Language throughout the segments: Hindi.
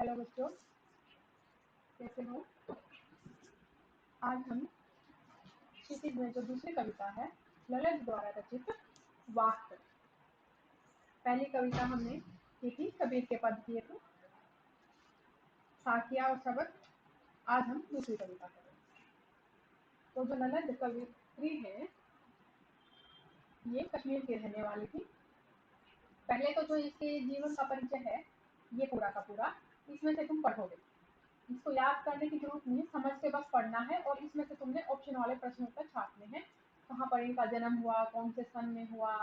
हेलो बच्चों, कैसे हो? आज हम क्षितिज में जो दूसरी कविता है ललित द्वारा रचित वाक। पहली कविता हमने की थी, कबीर के पद किए थे, साकिया और सबक। आज हम दूसरी कविता करेंगे। तो जो ललित कवित्री है ये कश्मीर की रहने वाली थी। पहले तो जो इसके जीवन का परिचय है ये पूरा का पूरा इसमें से तुम पढ़ोगे। इसको याद करने की जरूरत नहीं है, समझ के बस पढ़ना है। और इसमें से तुमने ऑप्शन वाले प्रश्न उत्तर छापने हैं। कहाँ पर इनका जन्म हुआ, कौन से सन में हुआ,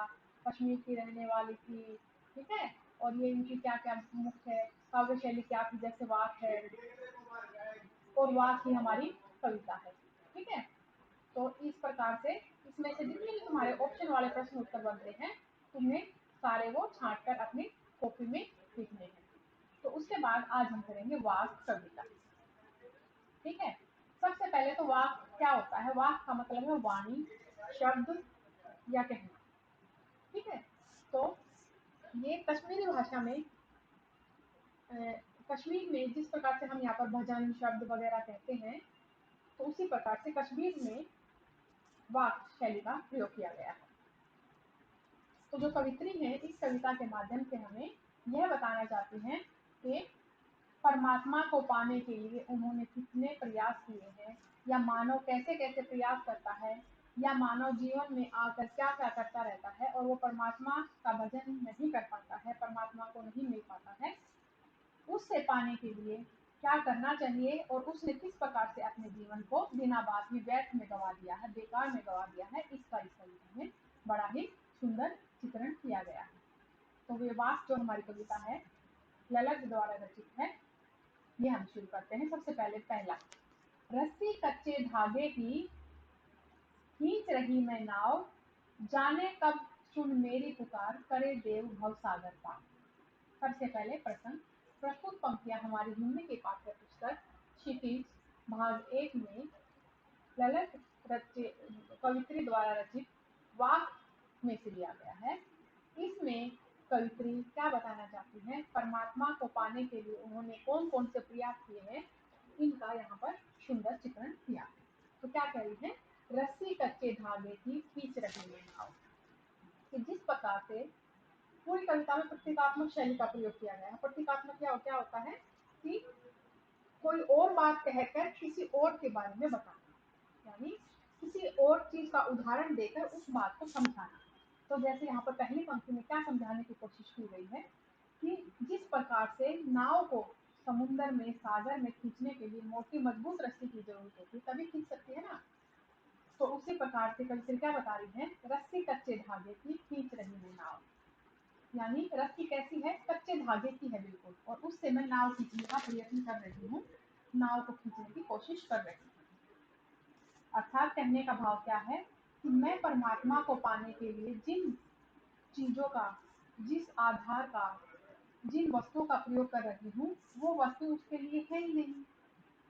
कश्मीर की रहने वाली थी, ठीक है। और ये इनकी क्या क्या मुख्य है, काव्य शैली क्या थी, जैसे वाक है और वाक ही हमारी कविता है, ठीक है। तो इस प्रकार से इसमें से जितने भी तुम्हारे ऑप्शन वाले प्रश्न उत्तर बनते हैं तुम्हें सारे वो छांट कर अपनी कॉपी में लिखने हैं। तो उसके बाद आज हम करेंगे वाक कविता, ठीक है। सबसे पहले तो वाक क्या होता है? वाक का मतलब है वाणी, शब्द या कहना, ठीक है। तो ये कश्मीरी भाषा में कश्मीर में जिस प्रकार से हम यहाँ पर भजन शब्द वगैरह कहते हैं तो उसी प्रकार से कश्मीर में वाक शैली का प्रयोग किया गया है। तो जो कवित्री है इस कविता के माध्यम से हमें यह बताना चाहती हैं कि परमात्मा को पाने के लिए उन्होंने कितने प्रयास किए हैं, या मानव कैसे कैसे प्रयास करता है, या मानव जीवन में आकर क्या क्या करता रहता है और वो परमात्मा का भजन नहीं कर पाता है, परमात्मा को नहीं मिल पाता है। उससे पाने के लिए क्या करना चाहिए और उसने किस प्रकार से अपने जीवन को बिना बात ही व्यर्थ में गवा दिया है, बेकार में गवा दिया है, इसका इस कविता में बड़ा ही सुंदर चित्रण किया गया है। तो वे वाक जो हमारी कविता है ललित द्वारा रचित है, ये हम शुरू करते हैं। सबसे पहले पहला, रस्सी कच्चे धागे की खींच रही मैं नाव, जाने कब सुन मेरी पुकार, करे देव भव सागर पार। सबसे पहले प्रसंग, प्रस्तुत पंक्तियां हमारी हिंदी के पाठ्य पुस्तक क्षितिज भाग 1 में ललित कवित्री द्वारा रचित वाक में से लिया गया है। इसमें कवित्री क्या बताना चाहती है, परमात्मा को पाने के लिए उन्होंने कौन कौन से प्रयास किए हैं, इनका यहाँ पर सुंदर चित्रण किया है। तो क्या कह रही है, रस्सी कच्चे धागे की खींच रही है नाव। कि जिस प्रकार से पूरी कविता में प्रतीकात्मक शैली का प्रयोग किया गया है। प्रतीकात्मक क्या होता है कि कोई और बात कहकर किसी और के बारे में बताना, यानी किसी और चीज का उदाहरण देकर उस बात को समझाना। तो जैसे यहाँ पर पहली पंक्ति में क्या समझाने की कोशिश की गई है कि जिस प्रकार से नाव को समुद्र में सागर में खींचने के लिए मोटी मजबूत रस्सी की जरूरत होती है तभी खींच सकती है ना। तो उसी प्रकार से कवित्री क्या बता रही है, रस्सी कच्चे धागे की खींच रही है नाव, यानी रस्सी कैसी है, कच्चे धागे की है बिल्कुल, और उससे मैं नाव खींचने का प्रयत्न कर रही हूँ, नाव को खींचने की कोशिश कर रही हूँ। अर्थात कहने का भाव क्या है कि मैं परमात्मा को पाने के लिए जिन चीजों का, जिस आधार का, जिन वस्तुओं का प्रयोग कर रही हूँ वो वस्तु उसके लिए है ही नहीं,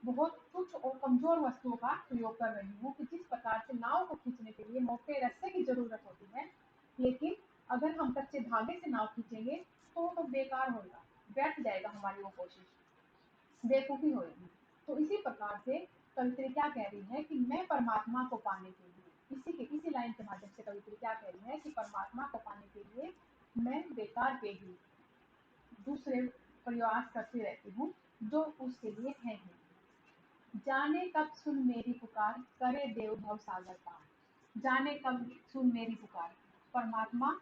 बहुत तुच्छ और कमजोर वस्तुओं का प्रयोग कर रही हूँ। कि जिस प्रकार से नाव को खींचने के लिए मोटे रस्से की जरूरत होती है, लेकिन अगर हम कच्चे धागे से नाव खींचेंगे तो वो तो बेकार होगा, व्यर्थ जाएगा, हमारी वो कोशिश बेवकूफी होगी। तो इसी प्रकार से कवित्री क्या कह रही है कि मैं परमात्मा को पाने के लिए, इसी लाइन के माध्यम से कवित्री क्या कह रही है कि परमात्मा को पाने के लिए मैं बेकार के ही दूसरे प्रयास करती रहती हूँ जो उसके लिए है ही। जाने कब सुन मेरी पुकार, करे देव भव सागर पार। जाने कब सुन मेरी पुकार, परमात्मा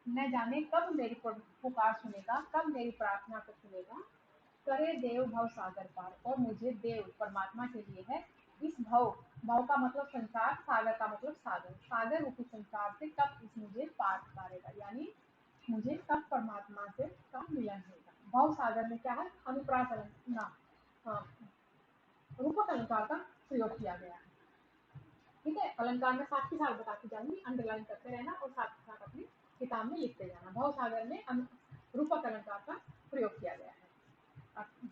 न जाने कब मेरी पुकार सुनेगा, कब मेरी प्रार्थना को सुनेगा। करे देव भव सागर पार, और मुझे देव परमात्मा के लिए है इस भव, भव का मतलब संसार, सागर का मतलब सागर, सागर रूपी संसार से कब इस मुझे पार करेगा, यानी मुझे कब परमात्मा से का मिलन होगा। भव सागर में क्या है, अनुप्रास अलंकार, रूपक अलंकार का प्रयोग किया गया है, ठीक है। अलंकार में साथ ही साथ बताती जाऊंगी, अंडरलाइन करते रहना और साथ ही साथ अपनी किताब में लिखते जाना। भव सागर में रूपक अलंकार का प्रयोग किया गया है।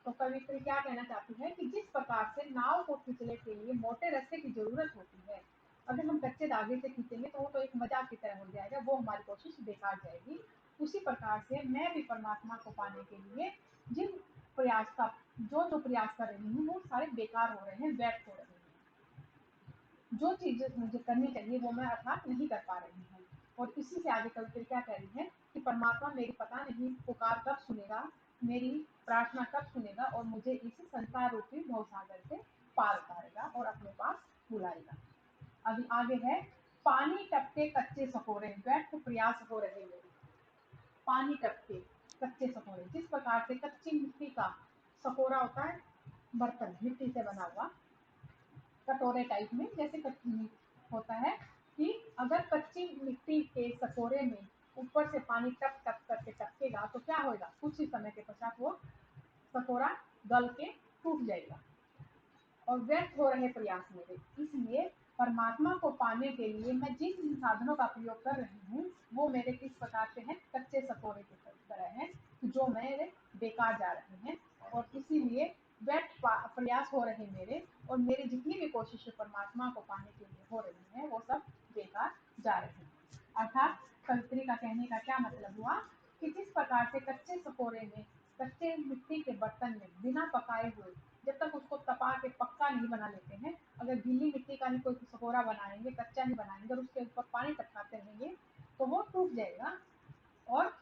तो कवित्री क्या कहना चाहती है कि जिस प्रकार से नाव को खींचने के लिए मोटे रस्से की जरूरत होती है, अगर हम कच्चे धागे से खींचेंगे तो वो तो एक मजाक की तरह हो जाएगा, वो हमारी कोशिश बेकार जाएगी। उसी प्रकार से मैं भी परमात्मा को पाने के लिए जिन प्रयास का जो प्रयास कर रही हूँ वो सारे बेकार हो रहे हैं, व्यर्थ हो रहे हैं। जो चीजें मुझे करनी चाहिए वो मैं अर्थात नहीं कर पा रही हूँ। और इसी से आगे कवित्री क्या कह रही है कि परमात्मा मेरी पता नहीं पुकार कब सुनेगा, मेरी प्रार्थना कब सुनेगा और मुझे इस संसार रूपी भवसागर से पार उतारेगा और अपने पास बुलाएगा। अभी आगे है, पानी टपके कच्चे सकोरे, व्यर्थ प्रयास हो रहे मेरे। पानी टपके कच्चे सकोरे, जिस प्रकार से कच्ची मिट्टी का सकोरा होता है, बर्तन मिट्टी से बना हुआ कटोरे टाइप में, जैसे कच्ची होता है कि अगर कच्ची मिट्टी के सकोरे में ऊपर से पानी टप टप करके टपकेगा तो क्या होगा, कुछ ही समय के पश्चात वो सकोरा गल के टूट जाएगा। और व्यर्थ हो रहे प्रयास मेरे, इसलिए परमात्मा को पाने के लिए मैं जिन जिन साधनों का प्रयोग कर रही हूँ वो मेरे किस प्रकार से हैं, कच्चे सकोरे की तरह हैं जो मेरे बेकार जा रहे हैं। और इसीलिए व्यर्थ प्रयास हो रहे मेरे, और मेरी जितनी भी कोशिशें परमात्मा को पाने के लिए हो रही हैं वो सब बेकार जा रही हैं। अर्थात कवित्री का कहने का क्या मतलब हुआ कि जिस प्रकार से कच्चे सकोरे में, कच्चे मिट्टी के बर्तन में बिना पकाए हुए जब तक उसको तपा के पक्का नहीं बना लेते हैं, अगर गीली मिट्टी का ही कोई सकोरा बनाएंगे, कच्चा ही बनाएंगे और उसके ऊपर पानी टपकाते रहेंगे तो वो टूट जाएगा और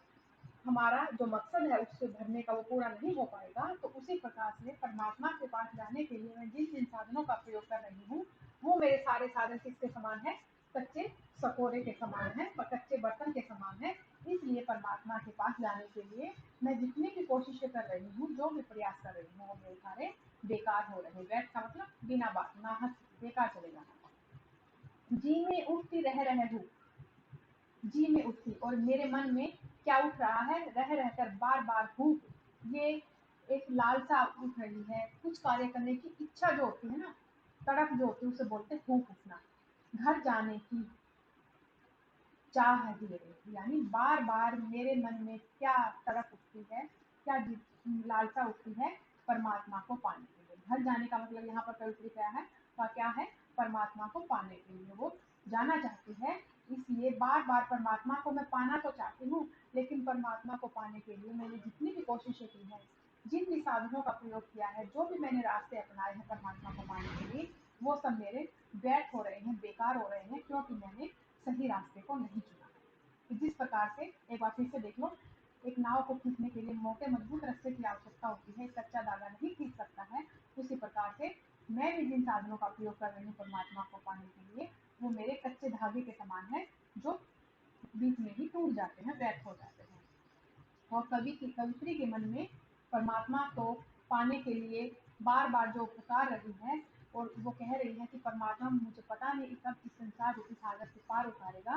हमारा जो मकसद है उससे भरने का वो पूरा नहीं हो पाएगा। तो उसी प्रकार से परमात्मा के पास जाने के लिए मैं जिन जिन साधनों का प्रयोग कर रही हूँ वो मेरे सारे साधन किसके समान है, कच्चे सकोरे के समान है, कच्चे बर्तन के समान है। इसलिए परमात्मा के पास जाने के लिए मैं जितनी भी कोशिशें कर रही हूँ, जो भी प्रयास कर रही हूँ वो मेरे सारे बेकार हो रहे। व्यर्थ का मतलब बिना बात नाहक बेकार चले जाना। जी में उठती रह रहे हूँ, जी में उठती, और मेरे मन में क्या उठ रहा है, रह रहकर बार बार भूख, ये एक लालसा उठ रही है, कुछ कार्य करने की इच्छा जो होती है ना, तड़प जो होती है उसे बोलते भूख उठना। घर जाने की चाह है धीरे, यानी बार बार मेरे मन में क्या तड़प उठती है, क्या लालसा उठती है परमात्मा को पाने के लिए। घर जाने का मतलब यहाँ पर कवित्री क्या है, परमात्मा को पाने के लिए वो जाना चाहती है। इसलिए बार बार परमात्मा को मैं पाना तो चाहती हूँ, लेकिन परमात्मा को पाने के लिए मैंने जितनी भी कोशिशें की है, जिन भी साधनों का प्रयोग किया है, जो भी मैंने रास्ते अपनाए हैं परमात्मा को पाने के लिए, वो सब मेरे व्यर्थ हो रहे हैं, बेकार हो रहे हैं, क्योंकि मैंने सही रास्ते को नहीं चुना। कि जिस प्रकार से, एक बार फिर से देख लो, एक नाव को खींचने के लिए मोटे मजबूत रस्से की आवश्यकता होती है, कच्चा धागा नहीं खींच सकता है। उसी प्रकार से मैं भी जिन साधनों का प्रयोग कर रही हूँ परमात्मा को पाने के लिए वो मेरे कच्चे धागे के समान है, जो बीच में ही टूट जाते हैं, व्यर्थ हो जाते हैं। और कवित्री के मन में परमात्मा को पाने के लिए बार बार जो पुकार रही है, और वो कह रही है कि परमात्मा मुझे पता नहीं कब इस संसार रूपी सागर से पार उतारेगा।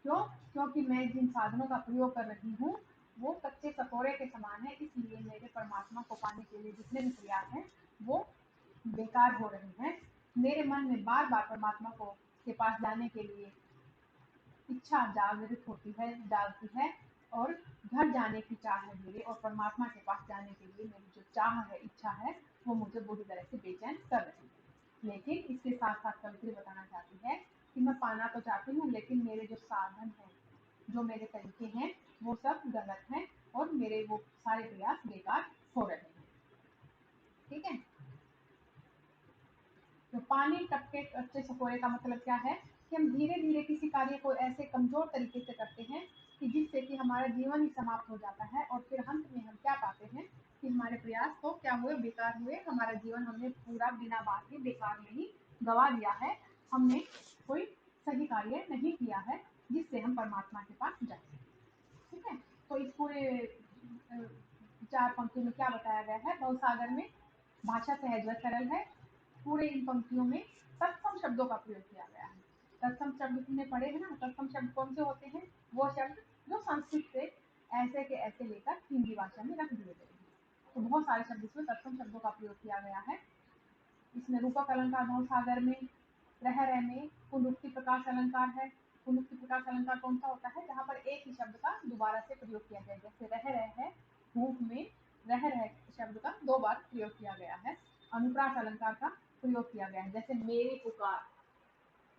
क्यों? क्योंकि मैं जिन साधनों का प्रयोग कर रही हूँ वो कच्चे सकोरे के समान है, इसलिए मेरे परमात्मा को पाने के लिए जितने भी प्रयास हैं वो बेकार हो रहे हैं। मेरे मन में बार बार परमात्मा को के पास जाने के लिए इच्छा जागृत होती है, जागती है, और घर जाने की चाह है मेरी, और परमात्मा के पास जाने के लिए मेरी जो चाह है, इच्छा है, वो मुझे बुरी तरह से बेचैन कर रही है। लेकिन इसके साथ साथ कवित्री बताना चाहती है कि मैं पाना तो चाहती हूँ, लेकिन मेरे जो साधन हैं, जो मेरे तरीके हैं वो सब गलत हैं और मेरे वो सारे प्रयास बेकार हो रहे हैं। ठीक है, तो पानी टपके कच्चे सकोरे का मतलब क्या है कि हम धीरे धीरे किसी कार्य को ऐसे कमजोर तरीके से करते हैं कि जिससे कि हमारा जीवन ही समाप्त हो जाता है, और फिर अंत में हम क्या पाते हैं कि हमारे प्रयास तो क्या हुए, बेकार हुए, हमारा जीवन हमने पूरा बिना बात के बेकार में ही गवा दिया है। हमने कोई सही कार्य नहीं किया है जिससे हम परमात्मा के पास जाए। ठीक है, तो इस पूरे 4 पंक्तियों में क्या बताया गया है, भवसागर में भाषा सहज व सरल है। पूरे इन पंक्तियों में तत्सम शब्दों का प्रयोग किया गया है। तत्सम शब्द तुमने पढ़े हैं ना, तत्सम शब्द कौन से होते हैं, वो शब्द जो संस्कृत से ऐसे के ऐसे लेकर हिंदी भाषा में रख दिए गए हैं। तो बहुत सारे शब्द इसमें तत्सम शब्दों का प्रयोग किया गया है। इसमें रूपक अलंकार भवसागर में, रह में पुनरुक्ति प्रकाश अलंकार है। पुनरुक्ति प्रकाश अलंकार कौन सा होता है, जहाँ पर एक ही शब्द का दोबारा से प्रयोग किया जाए, जैसे रह है, भूख में रह शब्द का 2 बार प्रयोग किया गया है। अनुप्रास अलंकार का प्रयोग किया गया है, जैसे मेरी पुकार,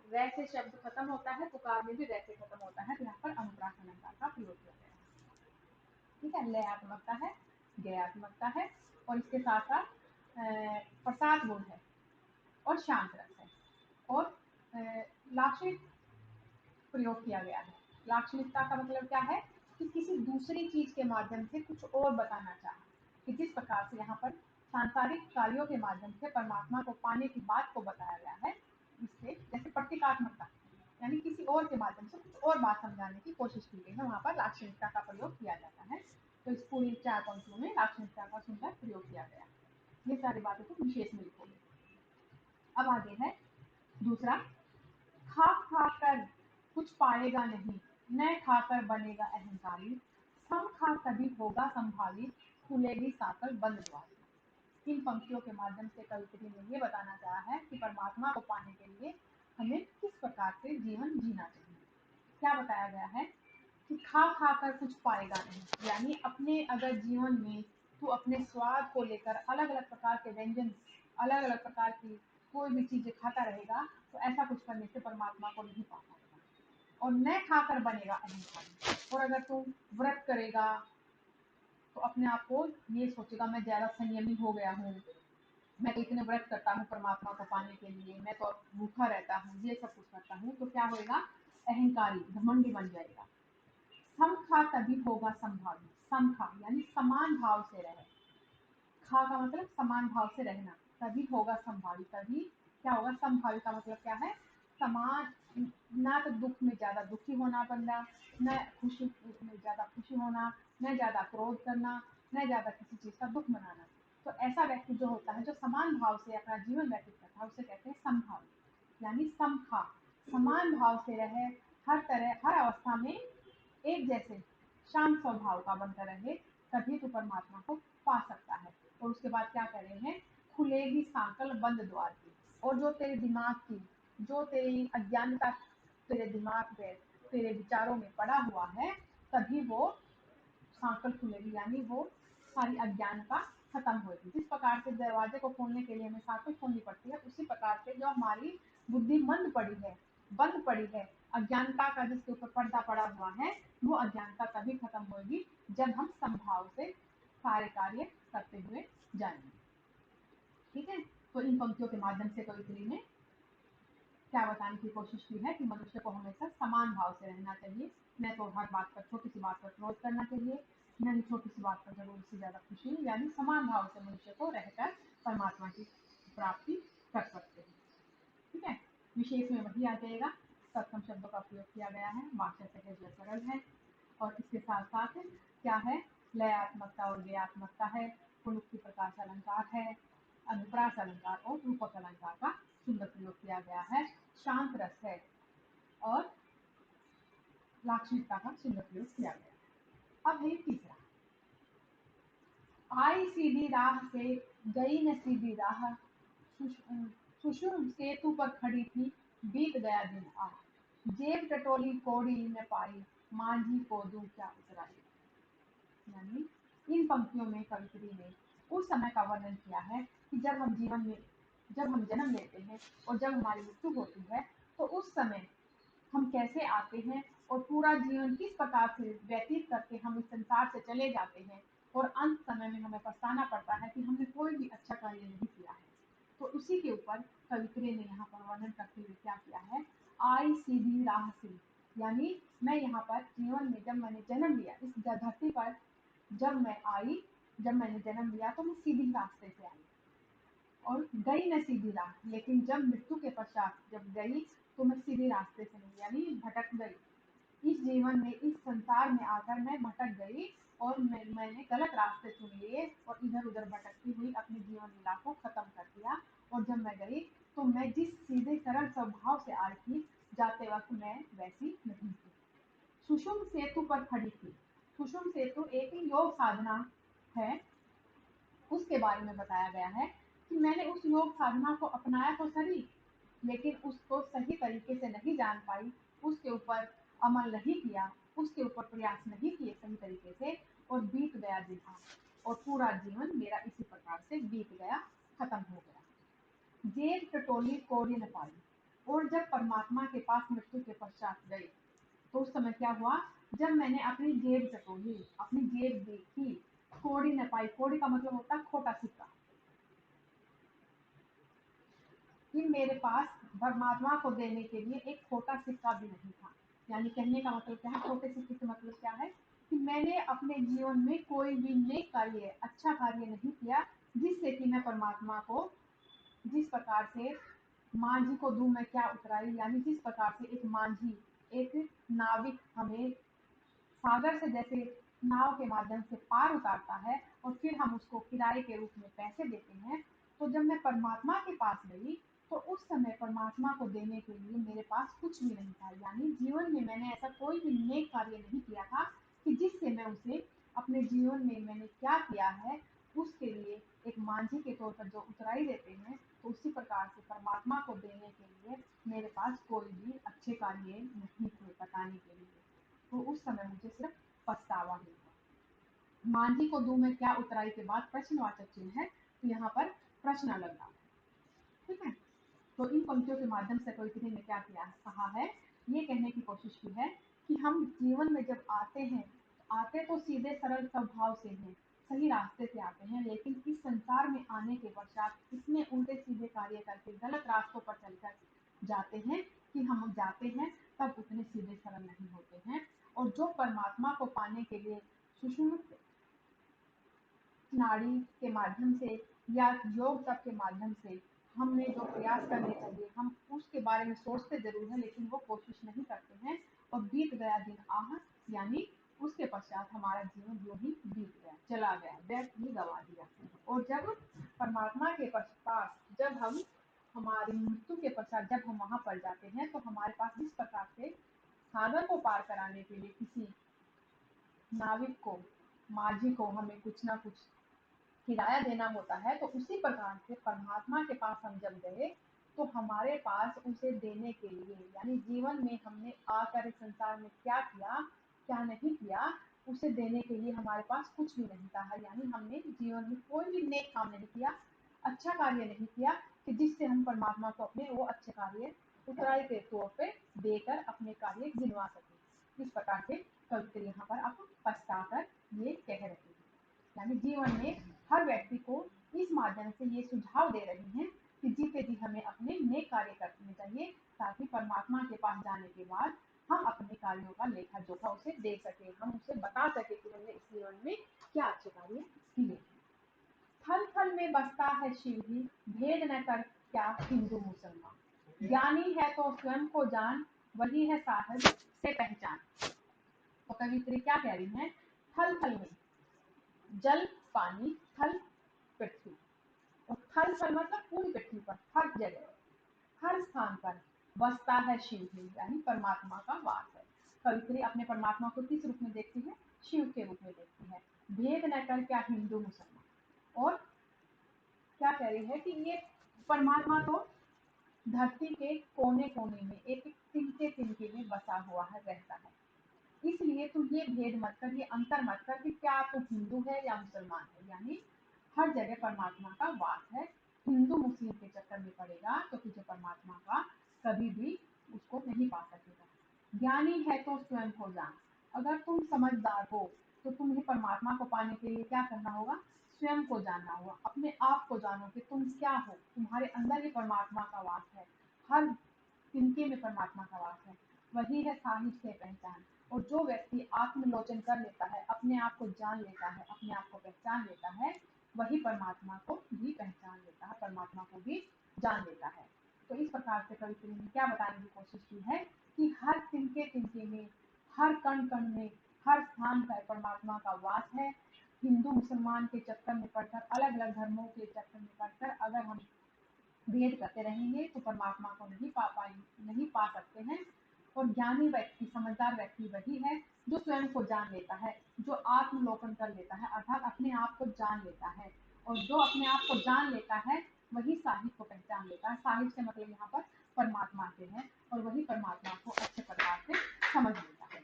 रै से शब्द खत्म होता है, पुकार में भी रै से खत्म होता है, तो यहाँ पर अनुप्रास अलंकार का प्रयोग किया गया है। ठीक है, लयात्मकता है, गयात्मकता है, और इसके साथ साथ प्रसाद गुण है और शांत रस है और लाक्षणिक प्रयोग किया गया है। लाक्षणिकता का मतलब क्या है कि किसी दूसरी चीज के माध्यम से कुछ और बताना चाहा, कि जिस प्रकार से यहाँ पर सांसारिक कार्यों के माध्यम से परमात्मा को पाने की बात को बताया गया है, इससे जैसे प्रतीकात्मकता यानी किसी और के माध्यम से कुछ और बात समझाने की कोशिश की गई है, वहां पर लाक्षणिकता का प्रयोग किया जाता है। तो इस पूरी 4 पंक्तियों में लाक्षणिकता का सुंदर प्रयोग किया गया है। ये सारी बातें तो विशेष में लिखोगे। अब आगे है दूसरा, खा खा कर कुछ पाएगा नहीं, न खाकर बनेगा अहंकारी, सम खा तभी होगा संभावी, खुलेगी साकर बंद द्वार। इन पंक्तियों के माध्यम से कवित्री ने ये बताना चाहा है कि परमात्मा को पाने के लिए हमें किस प्रकार से जीवन जीना चाहिए। क्या बताया गया है कि खा खा कर कुछ पाएगा नहीं, यानी अपने अगर जीवन में तू अपने स्वाद को लेकर अलग अलग प्रकार के व्यंजन, अलग अलग प्रकार की कोई भी चीजें खाता रहेगा, तो ऐसा कुछ करने से परमात्मा को नहीं पा पाएगा। और न खाकर बनेगा अहंकारी, और अगर तू व्रत करेगा तो अपने आप को ये सोचेगा मैं ज्यादा संयमी हो गया हूँ, मैं तो इतने व्रत करता हूँ परमात्मा को पाने के लिए, मैं तो भूखा रहता हूँ, ये सब कुछ करता हूँ, तो क्या होएगा, अहंकारी घमंडी बन जाएगा। समखा तभी होगा संभावी, समखा यानी समान भाव से रहे, खा का मतलब समान भाव से रहना, तभी होगा संभावी, तभी क्या होगा, संभावी का मतलब क्या है, समान, ना तो दुख में ज्यादा दुखी होना बनना, न खुशी में ज्यादा खुशी होना, न ज्यादा क्रोध करना, न ज्यादा किसी चीज का दुख मनाना। तो ऐसा व्यक्ति जो होता है, जो समान भाव से अपना जीवन व्यतीत करता है, उसे कहते हैं संभावी, यानी समखा, समान भाव से रहे, हर तरह हर अवस्था में एक जैसे शांत स्वभाव का बनकर रहे, तभी तो परमात्मा को पा सकता है। और उसके बाद क्या कह रहे हैं, खुलेगी सांकल बंद द्वार की, और जो तेरे दिमाग की, जो तेरी अज्ञानता तेरे दिमाग में, तेरे विचारों में पड़ा हुआ है, तभी वो सांकल खुलेगी, यानी वो सारी अज्ञानता खत्म होगी। जिस प्रकार से दरवाजे को खोलने के लिए हमें सांकल खोलनी पड़ती है, उसी प्रकार से जो हमारी बुद्धि मंद पड़ी है, बंद पड़ी है, अज्ञानता का जिसके ऊपर पर्दा पड़ा हुआ है, वो अज्ञानता तभी खत्म होगी जब हम संभाव से सारे कार्य करते हुए जाएंगे। ठीक है, तो इन पंक्तियों के माध्यम से कवित्री ने क्या बताने की कोशिश की है कि मनुष्य को हमेशा समान भाव से रहना चाहिए, न तो हर बात पर, छोटी सी बात पर क्रोध करना चाहिए, न ही छोटी सी बात पर जरूरत से ज्यादा खुशी, यानी समान भाव से मनुष्य को रहकर परमात्मा की प्राप्ति कर सकते हैं। ठीक है, विशेष में वही आ जाएगा, सत्सम शब्दों का प्रयोग किया गया है, वाक्य सहज व सरल है, और इसके साथ साथ क्या है, लयात्मकता और व्ययात्मकता है, पुनरुक्ति प्रकाश अलंकार है, अनुप्रास अलंकार और रूपक अलंकार का सुंदर प्रयोग किया गया है, शांत रस है और लाक्षणिकता का सुंदर प्रयोग किया गया है। अब है तीसरा, आई सीधी राह से गई न सीधी राह, सुषुम सेतु पर खड़ी थी, बीत गया दिन आ, जेब टटोली कोड़ी न पाई, मांझी को दूं क्या उतराई। यानी इन पंक्तियों में कवित्री ने उस समय का वर्णन किया है कि जब हम जीवन में, जब हम जन्म लेते हैं और जब हमारी मृत्यु होती है, तो उस समय हम कैसे आते हैं और पूरा जीवन किस प्रकार से व्यतीत करके हम इस संसार से चले जाते हैं, और अंत समय में हमें पछताना पड़ता है कि हमने कोई भी अच्छा कार्य नहीं किया है। तो उसी के ऊपर कवित्री ने यहाँ पर वर्णन करते हुए क्या किया है, आई सीधी राह से, यानी मैं यहाँ पर जीवन में जब मैंने जन्म लिया इस धरती पर, जब मैं आई, जब मैंने जन्म लिया तो मैं सीधी रास्ते से आई और गई न सीधी राह, लेकिन जब मृत्यु के पश्चात जब गई तो मैं सीधे रास्ते से नहीं, यानी भटक गई। इस जीवन में, इस संसार में आकर मैं भटक गई और मैंने गलत रास्ते चुन लिए और इधर उधर भटकती हुई अपनी जीवन लीला को खत्म कर दिया। और जब मैं गई तो मैं जिस सीधे सरल स्वभाव से आई थी, जाते वक्त मैं वैसी नहीं थी। सुषुम सेतु पर खड़ी थी, सुषुम सेतु एक योग साधना है, उसके बारे में बताया गया है कि मैंने उस योग साधना को अपनाया तो सही, लेकिन उसको सही तरीके से नहीं जान पाई, उसके ऊपर अमल नहीं किया, उसके ऊपर प्रयास नहीं किए सही तरीके से, और बीत गया दिन और पूरा जीवन मेरा इसी प्रकार से बीत गया, खत्म हो गया। जेब टटोली कोड़ी न पाई, और जब परमात्मा के पास मृत्यु के पश्चात गए तो उस समय क्या हुआ, जब मैंने अपनी जेब टटोली, अपनी जेब देखी कोड़ी न पाई, कोड़ी का मतलब होता है खोटा सिक्का, कि मेरे पास परमात्मा को देने के लिए एक खोटा सिक्का भी नहीं था। यानी कहने का मतलब क्या है, छोटे सिक्के का मतलब क्या है कि मैंने अपने जीवन में कोई भी नेक कार्य, अच्छा कार्य नहीं किया जिससे कि मैं परमात्मा को, जिस प्रकार से मांझी को दूं मैं क्या उतराई, यानी जिस प्रकार से एक मांझी, एक नाविक हमें सागर से जैसे नाव के माध्यम से पार उतारता है और फिर हम उसको किराए के रूप में पैसे देते हैं, तो जब मैं परमात्मा के पास गई तो उस समय परमात्मा को देने के लिए मेरे पास कुछ भी नहीं था। यानी जीवन में मैंने ऐसा कोई भी नेक कार्य नहीं किया था कि जिससे मैं उसे अपने जीवन में मैंने क्या किया है उसके लिए एक मांझी के तौर पर जो उतराई देते हैं, तो उसी प्रकार से परमात्मा को देने के लिए मेरे पास कोई भी अच्छे कार्य नहीं थे बताने के लिए। तो उस समय मुझे सिर्फ पछतावा ही हुआ। मांझी को दूं मैं क्या उतराई के बाद प्रश्नवाचक चिन्ह है, तो यहाँ पर प्रश्न लगा। ठीक है, तो इन पंक्तियों के माध्यम से कवित्री ने क्या किया, कहा है, ये कहने की कोशिश की है कि हम जीवन में जब आते हैं, आते तो सीधे सरल स्वभाव से हैं, सही रास्ते से आते हैं, लेकिन इस संसार में आने के पश्चात इतने उल्टे सीधे कार्य करके गलत रास्तों पर चलकर जाते हैं कि हम जाते हैं तब उतने सीधे सरल नहीं होते हैं। और जो परमात्मा को पाने के लिए सुषुम्ना नाड़ी के माध्यम से या योग तप के माध्यम से हमें जो प्रयास करने चाहिए, हम उसके बारे में सोचते जरूर हैं लेकिन वो कोशिश नहीं करते हैं, और बीत गया दिन आह, यानी उसके पश्चात हमारा जीवन जो ही बीत गया, चला गया, व्यर्थ ही गवा दिया। और जब परमात्मा के पास जब हम, हमारी मृत्यु के पश्चात जब हम वहां पर जाते हैं, तो हमारे पास जिस प्रकार से सागर को पार कराने के लिए किसी नाविक को, माझी को हमें कुछ ना कुछ किराया देना होता है, तो उसी प्रकार से परमात्मा के पास हम जब गए तो हमारे पास उसे देने के लिए, यानी जीवन में हमने आकर इस संसार में क्या किया क्या नहीं किया, उसे देने के लिए हमारे पास कुछ भी नहीं था। यानी हमने जीवन में कोई भी नेक काम नहीं किया, अच्छा कार्य नहीं किया कि जिससे हम परमात्मा को अपने वो अच्छे कार्य उत्तराई के तौर पे देकर अपने कार्य गिनवा सके। इस प्रकार से कवित्री यहाँ पर आप पछता कर ये कह रहे हैं। यानी जीवन में हर व्यक्ति को इस माध्यम से ये सुझाव दे रही हैं कि जीते जी हमें अपने नेक कार्य करने चाहिए, ताकि परमात्मा के पास जाने के बाद हम अपने कार्यों का लेखा जोखा उसे दे सके, हम उसे बता सके कि हमने इस जीवन में क्या अच्छे कार्य किए। थल थल में बसता है शिव ही, भेद न कर क्या हिंदू मुसलमान, ज्ञानी है तो स्वयं को जान, वही है साहब से पहचान। तो कवित्री क्या कह रही है, थल थल में, जल पानी, थल पृथ्वी, और थल थल मतलब पूरी पृथ्वी पर हर जगह हर स्थान पर बसता है शिव ही, यानी परमात्मा का वास है। कवित्री अपने परमात्मा को किस रूप में देखती है, शिव के रूप में देखती है। भेद न कर क्या हिंदू मुसलमान, और क्या कह रही है कि ये परमात्मा तो धरती के कोने कोने में एक एक तिनके तिनके में बसा हुआ है, रहता है। इसलिए तुम ये भेद मत कर, ये अंतर मत कर कि क्या तू हिंदू है या मुसलमान है, यानी हर जगह परमात्मा का वास है। हिंदू मुस्लिम के चक्कर में पड़ेगा तो तुझे परमात्मा का कभी भी उसको नहीं पा सकेगा। ज्ञानी है तो स्वयं को जान, अगर तुम समझदार हो तो तुम्हें परमात्मा को पाने के लिए क्या करना होगा, स्वयं को जानना होगा, अपने आप को जानो कि तुम क्या हो, तुम्हारे अंदर ही परमात्मा का वास है, हर तिनके में परमात्मा का वास है, वही है साहित्य से पहचान। और जो व्यक्ति आत्मलोचन कर लेता है, अपने आप को जान लेता है, अपने आप को पहचान लेता है, वही परमात्मा को भी पहचान लेता है, परमात्मा को भी जान लेता है। तो इस प्रकार से कवित्री ने क्या बताने की कोशिश की है कि हर तिनके तिनके में, हर कण कण में, हर स्थान पर परमात्मा का वास है। हिंदू मुसलमान के चक्कर में पड़कर, अलग अलग धर्मों के चक्कर में पड़कर अगर हम भेद करते रहेंगे तो परमात्मा को नहीं पा सकते हैं। और ज्ञानी व्यक्ति, समझदार व्यक्ति वही है जो स्वयं को जान लेता है, जो आत्मलोकन कर लेता है, अर्थात अपने आप को जान लेता है। और जो अपने आप को जान लेता है वही साहित्य को पहचान लेता है। साहित्य से मतलब यहाँ पर परमात्मा से है, और वही परमात्मा को अच्छे प्रकार से समझ लेता है।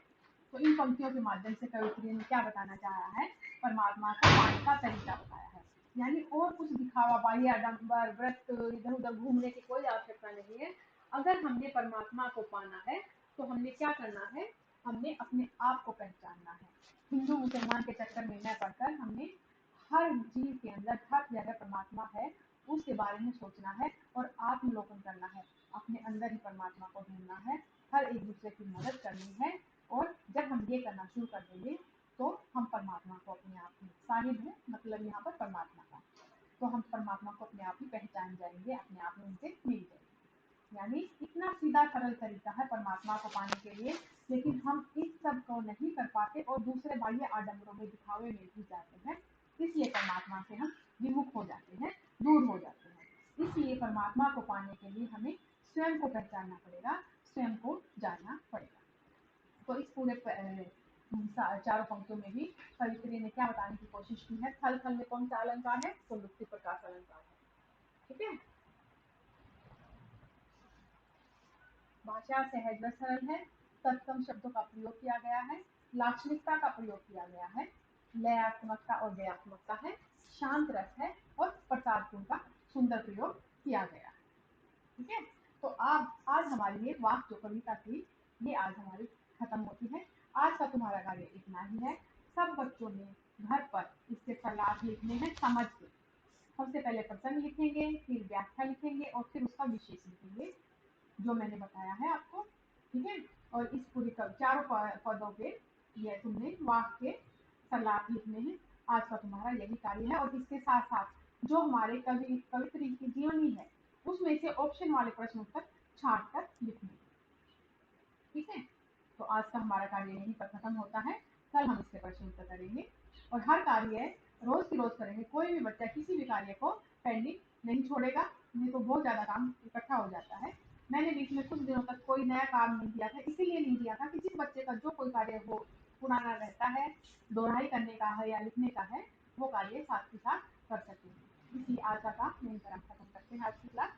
तो इन पंक्तियों के माध्यम से कवित्री ने क्या बताना चाहा है, परमात्मा को पाने का तरीका बताया है। यानी और कुछ दिखावा, बाह्य आडंबर, व्रत, इधर उधर घूमने की कोई आवश्यकता नहीं है। अगर हमने परमात्मा को पाना है तो हमने क्या करना है, हमने अपने आप को पहचानना है। हिंदू मुसलमान के चक्कर में न पड़कर हमने हर जीव के अंदर हर जगह परमात्मा है, उसके बारे में सोचना है और आत्मलोकन करना है, अपने अंदर ही परमात्मा को ढूंढना है, हर एक दूसरे की मदद करनी है। और जब हम ये करना शुरू कर देंगे तो हम परमात्मा को अपने आप में, साहिब है मतलब यहाँ पर परमात्मा का, तो हम परमात्मा को अपने आप ही पहचान जाएंगे, अपने आप में उनसे मिल जाएंगे। यानी इतना सीधा सरल तरीका है परमात्मा को पाने के लिए, लेकिन हम इस सब को नहीं कर पाते और दूसरे बाह्य आडंबरों में, दिखावे में भी जाते हैं, इसलिए परमात्मा से हम विमुख हो जाते हैं, दूर हो जाते हैं। इसलिए परमात्मा को पाने के लिए हमें स्वयं को पहचानना पड़ेगा, स्वयं को जानना पड़ेगा। तो इस पूरे चारों पंक्तियों में भी कवित्री ने क्या बताने की कोशिश की है, थल थल में कौन सा अलंकार है, तो लुप्ति प्रकाश अलंकार है। ठीक है, भाषा सहज व सरल है, तत्सम शब्दों का प्रयोग किया गया है, लाक्षणिकता का प्रयोग किया गया है, लयात्मकता और व्ययात्मकता है, शांत रस है और प्रसाद गुण का सुंदर प्रयोग किया गया है। ठीक है, तो आज हमारी ये वाक जो कविता थी, ये आज हमारी खत्म होती है। आज का तुम्हारा कार्य इतना ही है। सब बच्चों ने घर पर इसके सलाह लिखने हैं समझ के। सबसे पहले प्रसंग लिखेंगे, फिर व्याख्या लिखेंगे और फिर उसका विशेष लिखेंगे, जो मैंने बताया है आपको। ठीक है, और इस पूरी चारों पदों के ये तुमने वाक के सलाह लिखने हैं। आज का तुम्हारा यही कार्य है। और इसके साथ साथ जो हमारे कवित्री की जीवनी है, उसमें से ऑप्शन वाले प्रश्न उत्तर छाट कर लिखने। ठीक है, तो आज का हमारा कार्य यहीं पर खत्म होता है। कल हम इसके प्रश्न उत्तर करेंगे और हर कार्य रोज की रोज करेंगे। कोई भी बच्चा किसी भी कार्य को पेंडिंग नहीं छोड़ेगा, नहीं तो बहुत ज्यादा काम इकट्ठा हो जाता है। मैंने बीच में कुछ दिनों तक कोई नया काम नहीं दिया था, इसीलिए नहीं दिया था कि जिस बच्चे का जो कोई कार्य हो पुराना रहता है, दोहराई करने का है या लिखने का है, वो कार्य साथ के साथ कर सके। इसलिए आज का काम यहीं पर हम खत्म करते हैं, आज की क्लास